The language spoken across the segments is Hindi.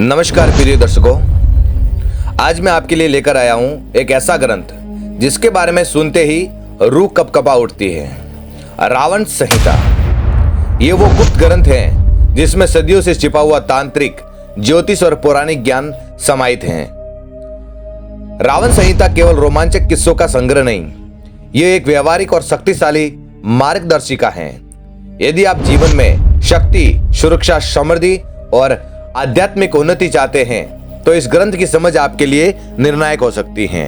नमस्कार प्रिय दर्शकों, आज मैं आपके लिए लेकर आया हूं एक ऐसा ग्रंथ जिसके बारे में सुनते ही रूह कपकपा उठती है। रावण संहिता। ये वो गुप्त ग्रंथ है जिसमें सदियों से छिपा हुआ तांत्रिक, ज्योतिष और पौराणिक ज्ञान समाहित हैं। रावण संहिता केवल रोमांचक किस्सों का संग्रह नहीं, ये एक व्यवहारिक और शक्तिशाली मार्गदर्शिका है। यदि आप जीवन में शक्ति, सुरक्षा, समृद्धि और आध्यात्मिक उन्नति चाहते हैं तो इस ग्रंथ की समझ आपके लिए निर्णायक हो सकती है।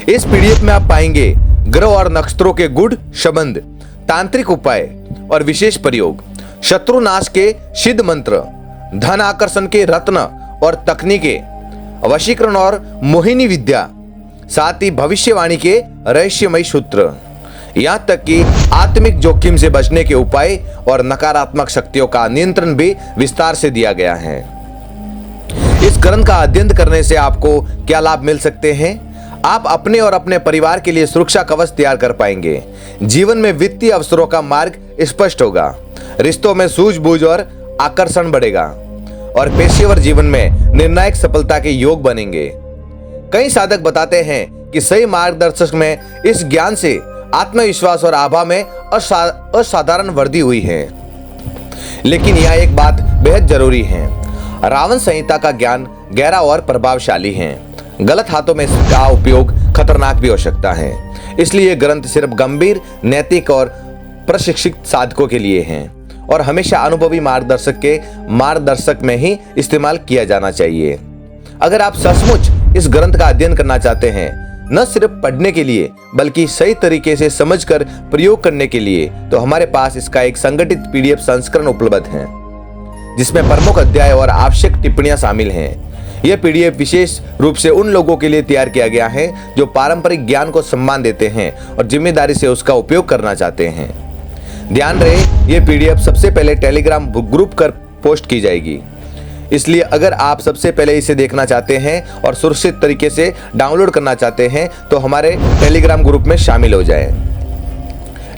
इस पीडीएफ में आप पाएंगे ग्रह और नक्षत्रों के गूढ़ संबंध, तांत्रिक उपाय और विशेष प्रयोग, शत्रु नाश के सिद्ध मंत्र, धन आकर्षण के रत्न और तकनीकें, वशीकरण और मोहिनी विद्या, साथ ही भविष्यवाणी के रहस्यमय सूत्र, यहां तक कि आत्मिक जोखिम से बचने के उपाय और नकारात्मक शक्तियों का नियंत्रण भी विस्तार से दिया गया है। इस ग्रंथ का अध्ययन करने से आपको क्या लाभ मिल सकते हैं? आप अपने और अपने परिवार के लिए सुरक्षा कवच तैयार कर पाएंगे। जीवन में वित्तीय अवसरों का मार्ग स्पष्ट होगा। रिश्तों में सूझबूझ और आकर्षण बढ़ेगा और पेशेवर जीवन में निर्णायक सफलता के योग बनेंगे। कई साधक बताते हैं कि सही मार्गदर्शक में इस ज्ञान से आत्मविश्वास और आभा में असाधारण वृद्धि हुई है। लेकिन यह एक बात बेहद जरूरी है। रावण संहिता का ज्ञान गहरा और प्रभावशाली है। गलत हाथों में इसका उपयोग खतरनाक भी हो सकता है। इसलिए यह ग्रंथ सिर्फ गंभीर, नैतिक और प्रशिक्षित साधकों के लिए है और हमेशा अनुभवी मार्गदर्शक में ही इस्तेमाल किया जाना चाहिए। अगर आप सचमुच इस ग्रंथ का अध्ययन करना चाहते हैं, न सिर्फ पढ़ने के लिए बल्कि सही तरीके से समझकर प्रयोग करने के लिए, तो हमारे पास इसका एक संगठित पीडीएफ संस्करण उपलब्ध है जिसमें प्रमुख अध्याय और आवश्यक टिप्पणियां शामिल हैं। यह पीडीएफ विशेष रूप से उन लोगों के लिए तैयार किया गया है जो पारंपरिक ज्ञान को सम्मान देते हैं और जिम्मेदारी से उसका उपयोग करना चाहते हैं। ध्यान रहे, यह पीडीएफ सबसे पहले टेलीग्राम ग्रुप पर पोस्ट की जाएगी। इसलिए अगर आप सबसे पहले इसे देखना चाहते हैं और सुरक्षित तरीके से डाउनलोड करना चाहते हैं तो हमारे टेलीग्राम ग्रुप में शामिल हो जाएं।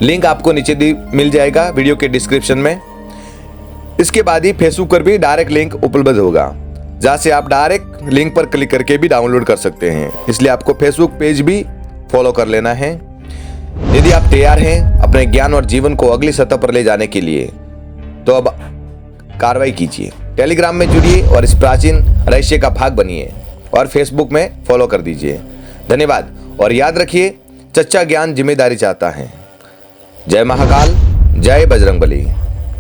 लिंक आपको नीचे मिल जाएगा वीडियो के डिस्क्रिप्शन में। इसके बाद ही फेसबुक पर भी डायरेक्ट लिंक उपलब्ध होगा, जहां से आप डायरेक्ट लिंक पर क्लिक करके भी डाउनलोड कर सकते हैं। इसलिए आपको फेसबुक पेज भी फॉलो कर लेना है। यदि आप तैयार हैं अपने ज्ञान और जीवन को अगली सतह पर ले जाने के लिए, तो अब कार्रवाई कीजिए। टेलीग्राम में जुड़िए और इस प्राचीन रहस्य का भाग बनिए और फेसबुक में फॉलो कर दीजिए। धन्यवाद और याद रखिए, सच्चा ज्ञान जिम्मेदारी चाहता है। जय महाकाल, जय बजरंगबली।